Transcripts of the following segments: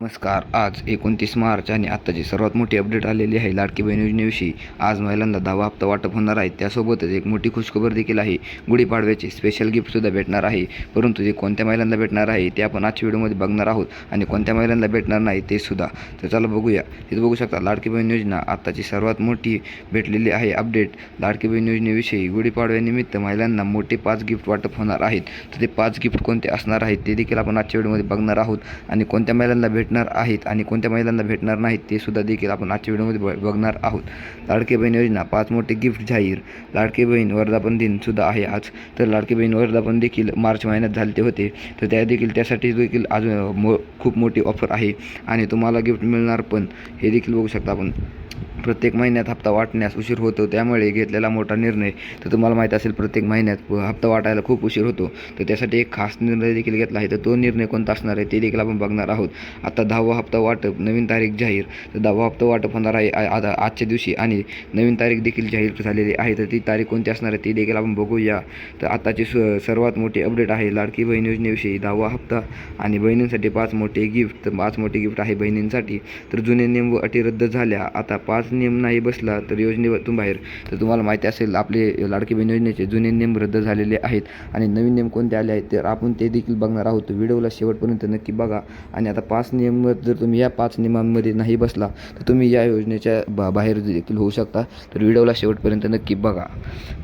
नमस्कार. आज 29 मार्च आणि आत्ताची सर्वात मोठी अपडेट आलेली आहे लाडकी बहीण योजनेविषयी. आज महिलांना 10वा हप्ता वाटप होणार आहे. त्यासोबतच एक मोठी खुशखबर देखील आहे. गुढीपाडव्याचे स्पेशल गिफ्टसुद्धा भेटणार आहे. परंतु ते कोणत्या महिलांना भेटणार आहे ते आपण आजच्या व्हिडिओमध्ये बघणार आहोत आणि कोणत्या महिलांना भेटणार नाही ते सुद्धा. तर चला बघूया. इथे बघू शकता लाडकी बहीण योजना आत्ताची सर्वात मोठी भेटलेली आहे अपडेट. लाडकी बहीण योजनेविषयी गुढीपाडव्यानिमित्त महिलांना मोठे 5 गिफ्ट वाटप होणार आहेत. तर ते 5 गिफ्ट कोणते असणार आहेत ते देखील आपण आजच्या व्हिडिओमध्ये बघणार आहोत आणि कोणत्या महिलांना भेटणार आहेत आणि कोणत्या महिलांना भेटणार नाहीत ते सुद्धा देखील आपण आजच्या व्हिडिओमध्ये बघणार आहोत. लाडकी बहीण योजना 5 मोठे गिफ्ट जाहीर. लाडकी बहीण वर्धापन दिन सुद्धा आहे आज. तर लाडकी बहीण वर्धापन देखील मार्च महिन्यात झाले होते. तर त्यासाठी देखील अजून खूप मोठी ऑफर आहे आणि तुम्हाला गिफ्ट मिळणार पण. हे देखील बघू शकता आपण. प्रत्येक महिन्यात हप्ता वाटण्यास उशीर होतो, त्यामुळे घेतलेला मोठा निर्णय. तर तुम्हाला माहीत असेल प्रत्येक महिन्यात हप्ता वाटायला खूप उशीर होतो. तर त्यासाठी एक खास निर्णय देखील घेतला आहे. तर तो निर्णय कोणता असणार आहे ते देखील आपण बघणार आहोत. आता 10वा हप्ता वाटप नवीन तारीख जाहीर. तर 10वा हप्ता वाटप होणार आहे आजच्या दिवशी आणि नवीन तारीख देखील जाहीर झालेली आहे. तर ती तारीख कोणती असणार आहे ती देखील आपण बघूया. तर आताची सर्वात मोठी अपडेट आहे लाडकी बहीण योजनेविषयी. 10वा हप्ता आणि बहिणींसाठी 5 मोठे गिफ्ट. तर 5 मोठे गिफ्ट आहे बहिणींसाठी. तर जुने नियम व अटी रद्द झाल्या. आता 5 नियम नाही बसला तर योजनेतून बाहेर. तर तुम्हाला माहिती असेल आपले लाडकी बहीण योजनेचे जुने नियम रद्द झालेले आहेत आणि नवीन नियम कोणते आले आहेत तर आपण ते देखील बघणार आहोत. व्हिडिओला शेवटपर्यंत नक्की बघा आणि आता 5 नियम जर तुम्ही या 5 नियमांमध्ये नाही बसला तर तुम्ही या योजनेच्या बाहेर देखील होऊ शकता. तर व्हिडिओला शेवटपर्यंत नक्की बघा.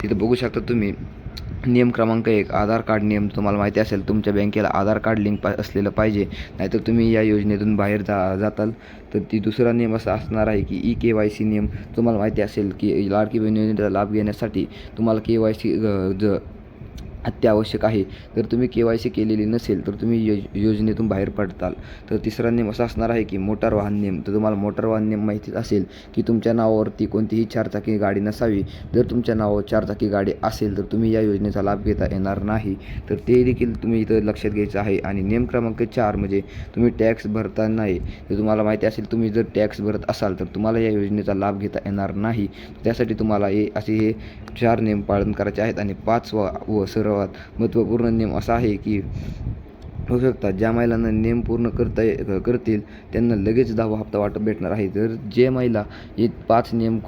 तिथं बघू शकता तुम्ही. नियम क्रमांक 1 आधार कार्ड नियम. तुम्हाला माहिती असेल तुमच्या बँकेला आधार कार्ड लिंक असलेलं पाहिजे, नाहीतर तुम्ही या योजनेतून बाहेर जाताल. तर ती दुसरा नियम असा असणार आहे की KYC नियम. तुम्हाला माहिती असेल की लाडकी बहीण योजनेचा लाभ घेण्यासाठी तुम्हाला KYC अत्यावश्यक आहे. जर तुम्ही KYC केलेली नसेल तर तुम्ही योजनेतून बाहेर पडताल. तर तिसरा नियम असा असणार आहे की मोटार वाहन नियम. तर तुम्हाला मोटार वाहन नियम माहितीच असेल की तुमच्या नावावरती कोणतीही 4 चाकी गाडी नसावी. जर तुमच्या नावावर 4 चाकी गाडी असेल तर तुम्ही या योजनेचा लाभ घेता येणार नाही. तर ते देखील तुम्ही इथं लक्षात घ्यायचं आहे. आणि नियम क्रमांक 4 म्हणजे तुम्ही टॅक्स भरता नाही. तर तुम्हाला माहिती असेल तुम्ही जर टॅक्स भरत असाल तर तुम्हाला या योजनेचा लाभ घेता येणार नाही. त्यासाठी तुम्हाला हे 4 नियम पालन करायचे आहेत. आणि 5वा व सर्वात महत्त्वपूर्ण नियम असा आहे की होऊ शकता ज्या महिलांना नियम पूर्ण करतील त्यांना लगेच 10वा हप्ता वाटप भेटणार आहे. तर जे महिला हे 5 नियम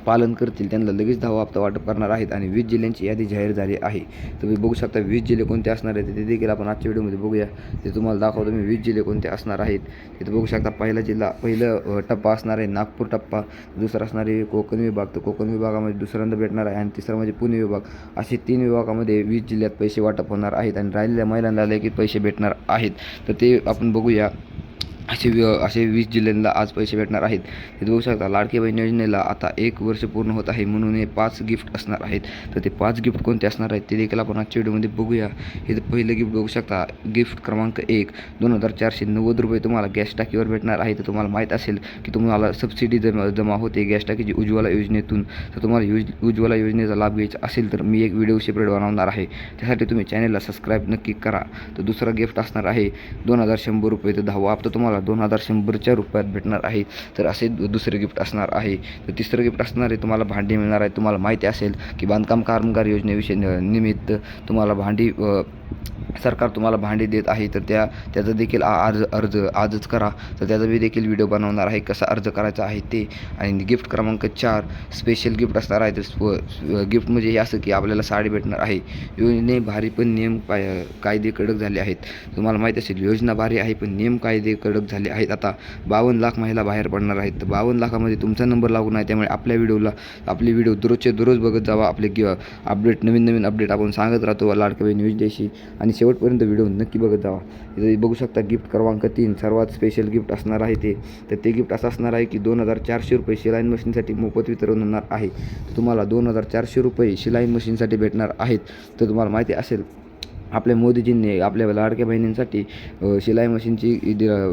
पालन करतील त्यांना लगेच 10वा हप्ता वाटप करणार आहेत. आणि 20 जिल्ह्यांची यादी जाहीर झाली आहे. तुम्ही बघू शकता 20 जिल्हे कोणते असणार आहेत ते देखील आपण आजच्या व्हिडिओमध्ये बघूया. ते तुम्हाला दाखवतो मी 20 जिल्हे कोणते असणार आहेत. तिथे बघू शकता पहिलं टप्पा असणार आहे नागपूर टप्पा. दुसरा असणार आहे कोकण विभाग. तर कोकण विभागामध्ये दुसऱ्यांदा भेटणार आहे. आणि तिसरा म्हणजे पुणे विभाग. असे 3 विभागामध्ये 20 जिल्ह्यात पैसे वाटप होणार आहेत आणि राहिलेल्या महिलांना लगेच पैसे भेटणार आहेत. तर ते आपण बघूया. असे 20 जिल्ह्यांना आज पैसे भेटणार आहेत. हे बघू शकता लाडकी बहीण योजनेला आता 1 वर्ष पूर्ण होत आहे, म्हणून हे 5 गिफ्ट असणार आहेत. तर ते 5 गिफ्ट कोणते असणार आहेत ते देखील आपण आजच्या व्हिडिओमध्ये बघूया. हे पहिलं गिफ्ट बघू शकता. गिफ्ट क्रमांक 1 2490 रुपये तुम्हाला गॅस टाकीवर भेटणार आहे. तर तुम्हाला माहीत असेल की तुम्हाला सबसिडी जमा होते गॅस टाकीची उज्ज्वला योजनेतून. तर तुम्हाला उज्ज्वला योजनेचा लाभ घ्यायचा असेल तर मी एक व्हिडिओ सेपरेट बनवणार आहे. त्यासाठी तुम्ही चॅनलला सबस्क्राईब नक्की करा. तर दुसरा गिफ्ट असणार आहे 2100 रुपये. तर 10वा हप्ता तुम्हाला 2100च्या रुपयात भेटणार आहे. तर असे दुसरे गिफ्ट असणार आहे. तर तिसरं गिफ्ट असणार आहे तुम्हाला भांडी मिळणार आहे. तुम्हाला माहिती असेल की बांधकाम कामगार योजनेविषयी निमित्त तुम्हाला सरकार तुम्हाला भांडी देत आहे. तर त्याचा देखील अर्ज आजच करा. तर त्याचा मी देखील व्हिडिओ बनवणार आहे कसा अर्ज करायचा आहे ते. आणि गिफ्ट क्रमांक 4 स्पेशल गिफ्ट असणार आहे. तर गिफ्ट म्हणजे हे असं की आपल्याला साडी भेटणार आहे. योजने भारी पण नियम कायदे कडक झाले आहेत. तुम्हाला माहीत असेल योजना भारी आहे पण नियम कायदे कडक झाले आहेत. आता 52 लाख महिला बाहेर पडणार आहेत. तर 52 लाखामध्ये तुमचा नंबर लागू नाही. त्यामुळे आपले व्हिडिओ दररोजचे दररोज बघत जावा. आपले अपडेट नवीन अपडेट आपण सांगत राहतो लाडकी बहीण योजनेशी. आणि शेवटपर्यंत व्हिडिओ नक्की बघत जावा. इथे बघू शकता गिफ्ट क्रमांक 3 सर्वात स्पेशल गिफ्ट असणार आहे ते. तर ते गिफ्ट असं असणार आहे की 2400 रुपये शिलाई मशीनसाठी मोफत वितरण होणार आहे. तर तुम्हाला 2400 रुपये शिलाई मशीनसाठी भेटणार आहेत. तर तुम्हाला माहिती असेल आपल्या मोदीजींनी आपल्या लाडक्या बहिणींसाठी शिलाई मशीनची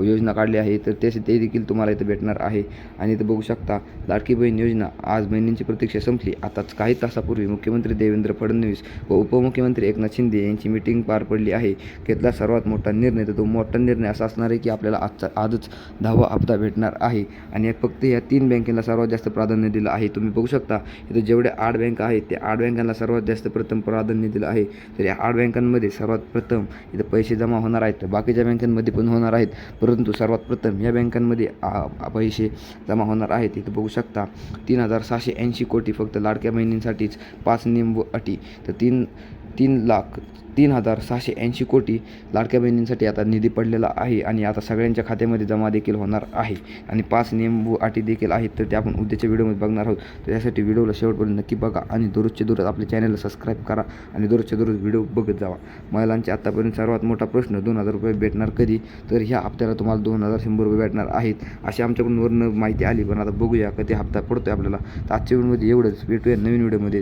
योजना काढली आहे. तर ते देखील तुम्हाला इथं भेटणार आहे. आणि इथं बघू शकता लाडकी बहीण योजना आज बहिणींची प्रतीक्षा संपली. आताच काही तासापूर्वी मुख्यमंत्री देवेंद्र फडणवीस व उपमुख्यमंत्री एकनाथ शिंदे यांची मीटिंग पार पडली आहे. घेतला सर्वात मोठा निर्णय. तर तो मोठा निर्णय असा असणार आहे की आपल्याला आजच 10वा हप्ता भेटणार आहे. आणि फक्त या 3 बँकेला सर्वात जास्त प्राधान्य दिलं आहे. तुम्ही बघू शकता इथं जेवढे 8 बँक आहेत त्या 8 बँकांना सर्वात जास्त प्रथम प्राधान्य दिलं आहे. तर या 8 बँकांमध्ये बँकेमध्ये सर्वात प्रथम इथं पैसे जमा होणार आहेत. बाकीच्या बँकांमध्ये पण होणार आहेत, परंतु सर्वात प्रथम या बँकांमध्ये पैसे जमा होणार आहेत. इथं बघू शकता 3,680 कोटी फक्त लाडक्या बहिणींसाठीच 5 नियम व अटी. तर 3,680 कोटी लाडक्या बहिणींसाठी आता निधी पडलेला आहे आणि आता सगळ्यांच्या खात्यामध्ये जमा देखील होणार आहे आणि 5 नियम व अटी देखील आहेत. तर ते आपण उद्याच्या व्हिडिओमध्ये बघणार आहोत. तर यासाठी व्हिडिओला शेवटपर्यंत नक्की बघा आणि दररोजच्या दररोज आपल्या चॅनलला सबस्क्राईब करा आणि दररोजच्या दररोज व्हिडिओ बघत जावा. महिलांचे आत्तापर्यंत सर्वात मोठा प्रश्न 2,000 रुपये भेटणार कधी? तर ह्या हप्त्याला तुम्हाला 2,100 रुपये भेटणार आहेत अशी आमच्याकडून वरून माहिती आली, पण आता बघूया कधी हप्ता पडतो आहे आपल्याला. तर आजच्या व्हिडिओमध्ये एवढंच. भेटूया नवीन व्हिडिओमध्ये.